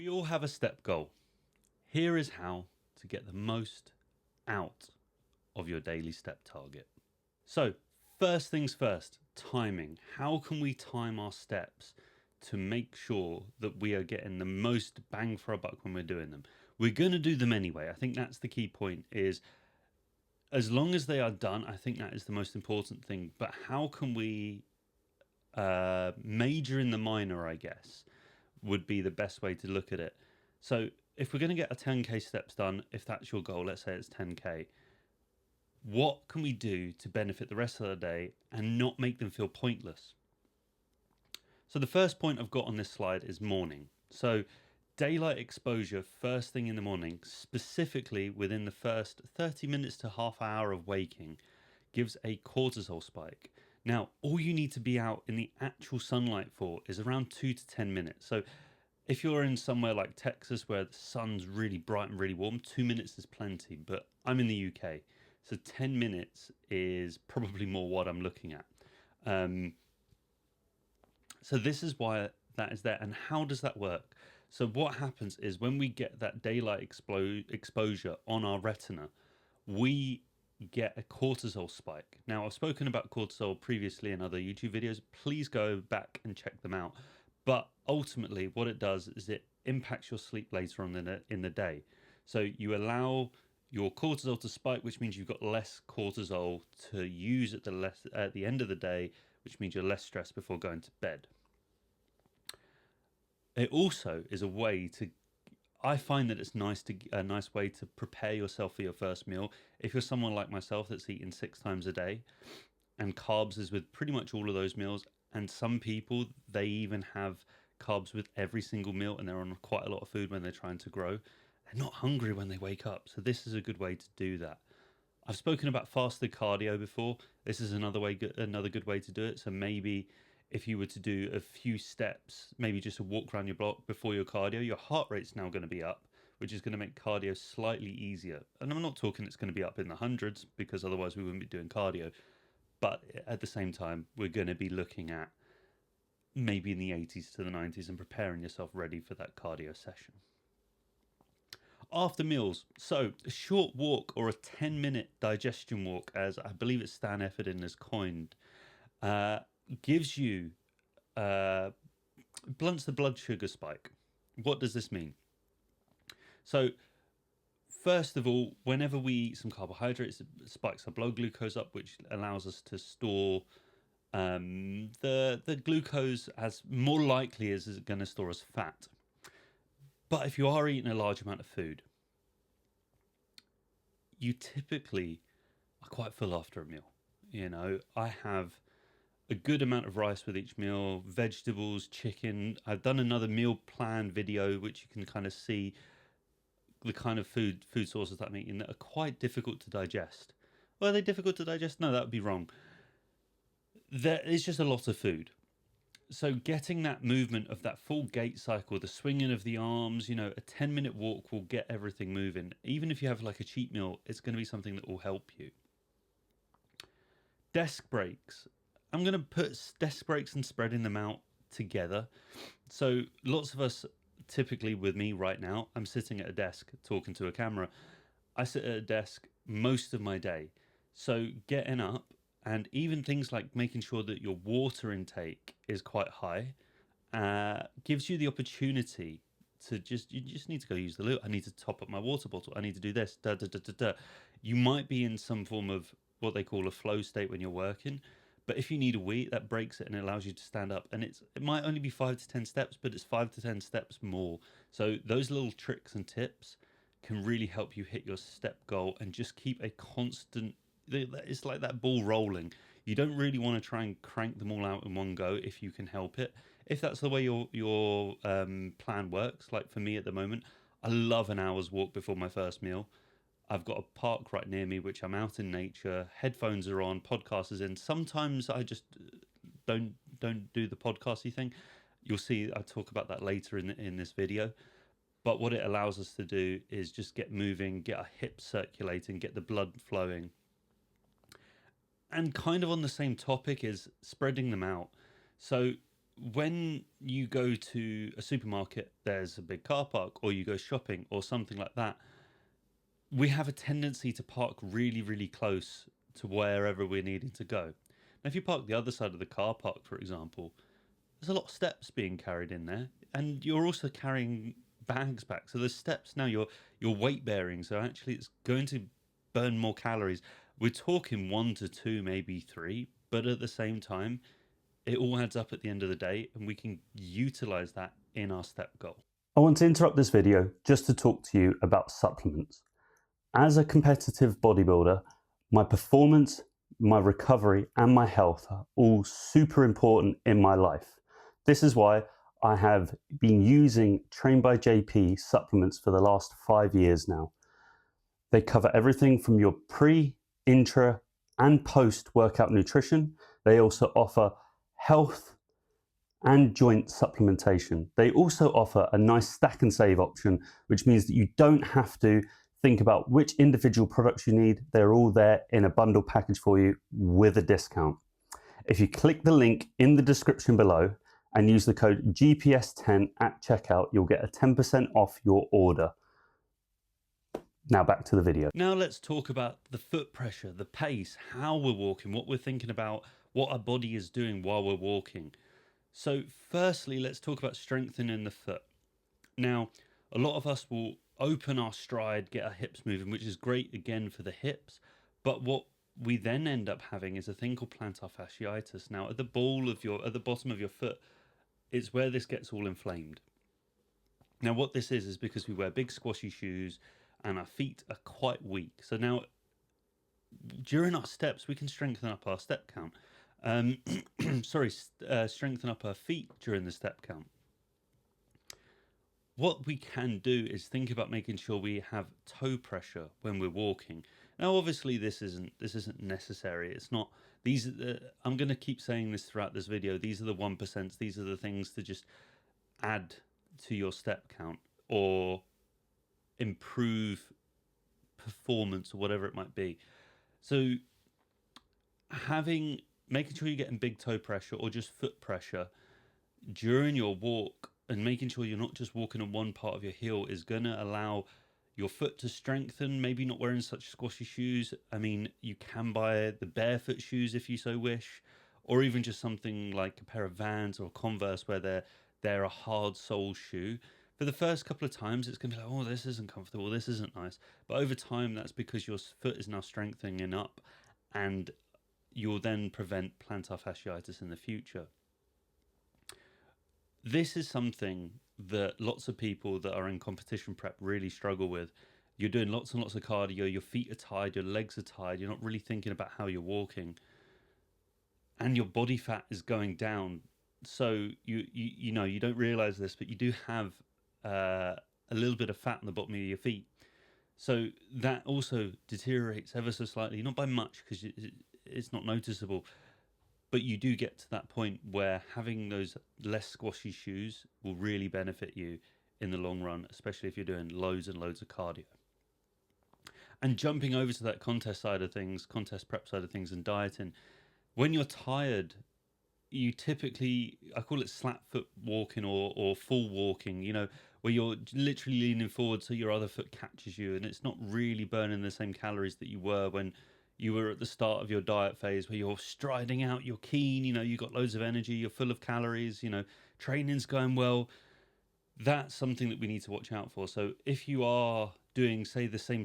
We all have a step goal. Here is how to get the most out of your daily step target. So, first things first, timing. How can we time our steps to make sure that we are getting the most bang for our buck when we're doing them? We're going to do them anyway. I think that's the key point, is as long as they are done, I think that is the most important thing. But how can we major in the minor, I guess, would be the best way to look at it. So if we're going to get a 10k steps done, if that's your goal, let's say it's 10k, what can we do to benefit the rest of the day and not make them feel pointless? So the first point I've got on this slide is morning. So daylight exposure first thing in the morning, specifically within the first 30 minutes to half hour of waking, gives a cortisol spike. Now, all you need to be out in the actual sunlight for is around 2 to 10 minutes. So if you're in somewhere like Texas where the sun's really bright and really warm, 2 minutes is plenty. But I'm in the UK, so 10 minutes is probably more what I'm looking at. So this is why that is there. And how does that work? So what happens is when we get that daylight exposure on our retina, we get a cortisol spike. Now, I've spoken about cortisol previously in other YouTube videos. Please go back and check them out. But ultimately, what it does is it impacts your sleep later on in the day. So you allow your cortisol to spike, which means you've got less cortisol to use at the end of the day, which means you're less stressed before going to bed. It also is a way to, I find that it's a nice way to prepare yourself for your first meal. If you're someone like myself that's eating 6 times a day, and carbs is with pretty much all of those meals, and some people, they even have carbs with every single meal, and they're on quite a lot of food when they're trying to grow. They're not hungry when they wake up, so this is a good way to do that. I've spoken about fasted cardio before. This is another good way to do it. So maybe if you were to do a few steps, maybe just a walk around your block before your cardio, your heart rate's now going to be up, which is going to make cardio slightly easier. And I'm not talking it's going to be up in the hundreds, because otherwise we wouldn't be doing cardio. But at the same time, we're going to be looking at maybe in the 80s to the 90s and preparing yourself ready for that cardio session. After meals, so a short walk or a 10-minute digestion walk, as I believe it's Stan Efferdin has coined, gives you, blunts the blood sugar spike. What does this mean? So first of all, whenever we eat some carbohydrates, it spikes our blood glucose up, which allows us to store the glucose as more likely as it's going to store as fat. But if you are eating a large amount of food, you typically are quite full after a meal. You know, I have a good amount of rice with each meal, vegetables, chicken. I've done another meal plan video, which you can kind of see the kind of food sources that I'm eating that are quite difficult to digest. Well, are they difficult to digest? No, that would be wrong. There is just a lot of food. So getting that movement of that full gait cycle, the swinging of the arms, you know, a 10-minute walk will get everything moving. Even if you have like a cheat meal, it's going to be something that will help you. Desk breaks. I'm going to put desk breaks and spreading them out together. So lots of us, typically with me right now, I'm sitting at a desk talking to a camera. I sit at a desk most of my day. So getting up, and even things like making sure that your water intake is quite high, gives you the opportunity to you just need to go use the loo. I need to top up my water bottle. I need to do this. You might be in some form of what they call a flow state when you're working. But if you need a wee, that breaks it and it allows you to stand up. And it might only be 5 to 10 steps, but it's 5 to 10 steps more. So those little tricks and tips can really help you hit your step goal and just keep a constant. It's like that ball rolling. You don't really want to try and crank them all out in one go if you can help it. If that's the way your plan works, like for me at the moment, I love an hour's walk before my first meal. I've got a park right near me, which I'm out in nature. Headphones are on, podcast is in. Sometimes I just don't do the podcasty thing. You'll see I talk about that later in this video. But what it allows us to do is just get moving, get our hips circulating, get the blood flowing. And kind of on the same topic is spreading them out. So when you go to a supermarket, there's a big car park, or you go shopping or something like that, we have a tendency to park really, really close to wherever we're needing to go. Now, if you park the other side of the car park, for example, there's a lot of steps being carried in there, and you're also carrying bags back. So there's steps now. You're weight bearing, so actually it's going to burn more calories. We're talking 1 to 2, maybe 3, but at the same time, it all adds up at the end of the day, and we can utilize that in our step goal. I want to interrupt this video just to talk to you about supplements. As a competitive bodybuilder, my performance, my recovery, and my health are all super important in my life. This is why I have been using Train by JP supplements for the last 5 years now. They cover everything from your pre, intra, and post-workout nutrition. They also offer health and joint supplementation. They also offer a nice stack and save option, which means that you don't have to think about which individual products you need. They're all there in a bundle package for you with a discount. If you click the link in the description below and use the code GPS10 at checkout, you'll get a 10% off your order. Now back to the video. Now let's talk about the foot pressure, the pace, how we're walking, what we're thinking about, what our body is doing while we're walking. So firstly, let's talk about strengthening the foot. Now, a lot of us will open our stride, get our hips moving, which is great again for the hips. But what we then end up having is a thing called plantar fasciitis. Now, at the bottom of your foot, it's where this gets all inflamed. Now, what this is because we wear big squashy shoes and our feet are quite weak. So now, during our steps, we can strengthen up our step count. Strengthen up our feet during the step count. What we can do is think about making sure we have toe pressure when we're walking. Now, obviously, this isn't necessary. It's not. I'm going to keep saying this throughout this video. These are the 1%. These are the things to just add to your step count or improve performance or whatever it might be. So, making sure you're getting big toe pressure or just foot pressure during your walk, and making sure you're not just walking on one part of your heel, is going to allow your foot to strengthen. Maybe not wearing such squashy shoes. I mean, you can buy the barefoot shoes if you so wish, or even just something like a pair of Vans or Converse where they're a hard sole shoe. For the first couple of times, it's going to be like, oh, this isn't comfortable, this isn't nice. But over time, that's because your foot is now strengthening up, and you'll then prevent plantar fasciitis in the future. This is something that lots of people that are in competition prep really struggle with. You're doing lots and lots of cardio, your feet are tired, your legs are tired, you're not really thinking about how you're walking, and your body fat is going down. So you know, you don't realize this, but you do have a little bit of fat on the bottom of your feet. So that also deteriorates ever so slightly, not by much because it's not noticeable, but you do get to that point where having those less squashy shoes will really benefit you in the long run, especially if you're doing loads and loads of cardio. And jumping over to that contest prep side of things and dieting, when you're tired, you typically, I call it slap foot walking or full walking, you know, where you're literally leaning forward so your other foot catches you, and it's not really burning the same calories that you were when you were at the start of your diet phase, where you're striding out, you're keen, you know, you've got loads of energy, you're full of calories, you know, training's going well. That's something that we need to watch out for. So if you are doing, say, the same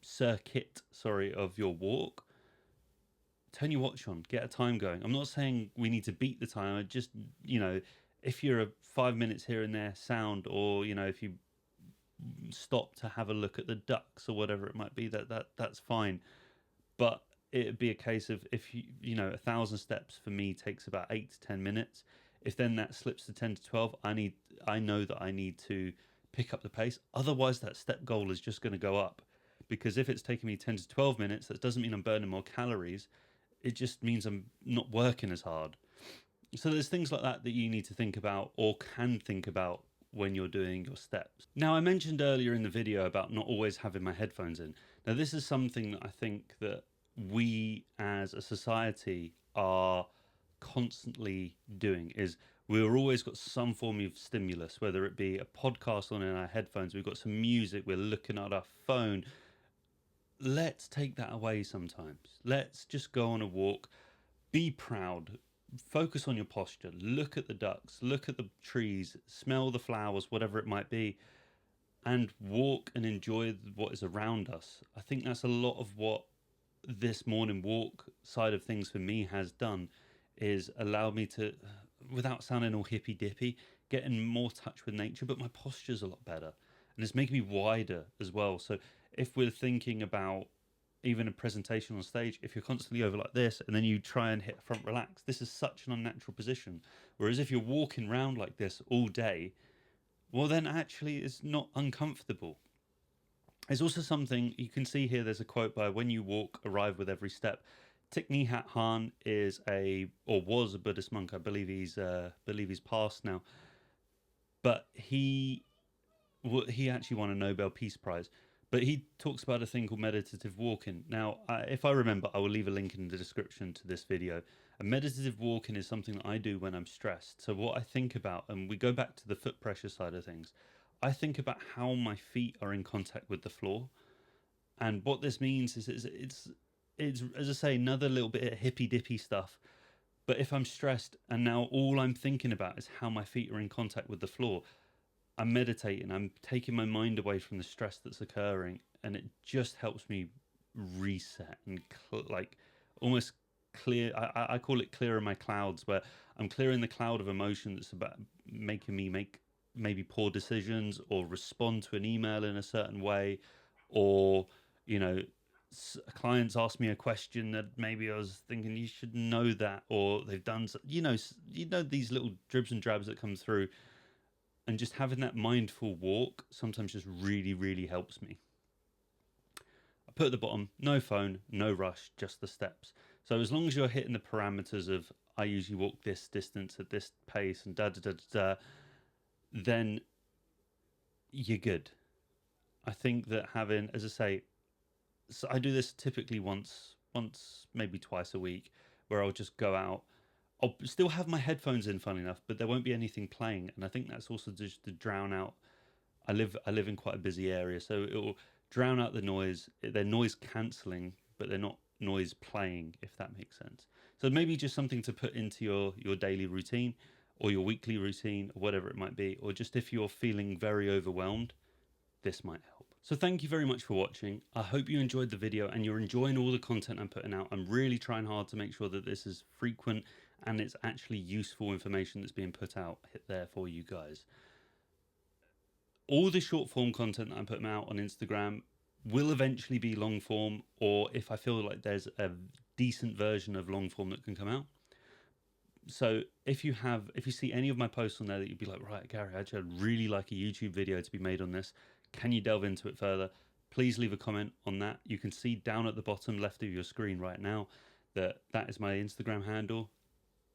circuit of your walk, turn your watch on, get a time going. I'm not saying we need to beat the time. I just, you know, if you're 5 minutes here and there sound, or, you know, if you stop to have a look at the ducks or whatever it might be, that's fine. But it'd be a case of, if you know, 1,000 steps for me takes about 8 to 10 minutes. If then that slips to 10 to 12, I know that I need to pick up the pace. Otherwise, that step goal is just going to go up, because if it's taking me 10 to 12 minutes, that doesn't mean I'm burning more calories. It just means I'm not working as hard. So there's things like that you need to think about, or can think about, when you're doing your steps. Now, I mentioned earlier in the video about not always having my headphones in. Now, this is something that I think that we as a society are constantly doing is we've always got some form of stimulus, whether it be a podcast on in our headphones, we've got some music, we're looking at our phone. Let's take that away sometimes. Let's just go on a walk, be proud, focus on your posture, look at the ducks, look at the trees, smell the flowers, whatever it might be, and walk and enjoy what is around us. I think that's a lot of what this morning walk side of things for me has done, is allow me to, without sounding all hippy dippy, get in more touch with nature, but my posture's a lot better and it's making me wider as well. So if we're thinking about even a presentation on stage, if you're constantly over like this and then you try and hit front relax, this is such an unnatural position. Whereas if you're walking around like this all day, well, then actually it's not uncomfortable. There's also something you can see here. There's a quote by "When you walk, arrive with every step." Thich Nhat Hanh is was a Buddhist monk. I believe he's passed now, but he actually won a Nobel Peace Prize. But he talks about a thing called meditative walking. Now, if I remember, I will leave a link in the description to this video. And meditative walking is something that I do when I'm stressed. So what I think about, and we go back to the foot pressure side of things, I think about how my feet are in contact with the floor. And what this means is it's as I say, another little bit of hippy dippy stuff. But if I'm stressed and now all I'm thinking about is how my feet are in contact with the floor, I'm meditating, I'm taking my mind away from the stress that's occurring, and it just helps me reset and almost clear. I call it clearing my clouds, where I'm clearing the cloud of emotion that's about making me make maybe poor decisions or respond to an email in a certain way, or clients ask me a question that maybe I was thinking you should know that, or they've done these little dribs and drabs that come through. And just having that mindful walk sometimes just really, really helps me. I put at the bottom, no phone, no rush, just the steps. So as long as you're hitting the parameters of I usually walk this distance at this pace and then you're good. I think that having, as I say, so I do this typically once, maybe twice a week, where I'll just go out. I'll still have my headphones in, funny enough, but there won't be anything playing, and I think that's also just to drown out. I live in quite a busy area, so it will drown out the noise. They're noise cancelling, but they're not noise playing, if that makes sense. So maybe just something to put into your daily routine, or your weekly routine, or whatever it might be, or just if you're feeling very overwhelmed, this might help. So thank you very much for watching. I hope you enjoyed the video and you're enjoying all the content I'm putting out. I'm really trying hard to make sure that this is frequent and it's actually useful information that's being put out there for you guys. All the short form content that I'm putting out on Instagram will eventually be long form, or if I feel like there's a decent version of long form that can come out. So if you see any of my posts on there that you'd be like, right, Gary, I'd really like a YouTube video to be made on this. Can you delve into it further? Please leave a comment on that. You can see down at the bottom left of your screen right now that is my Instagram handle.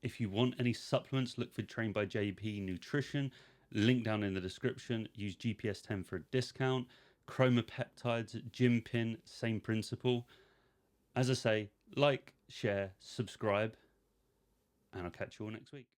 If you want any supplements, look for Trained by JP Nutrition. Link down in the description. Use GPS10 for a discount. Chroma Peptides, GymPin, same principle. As I say, like, share, subscribe, and I'll catch you all next week.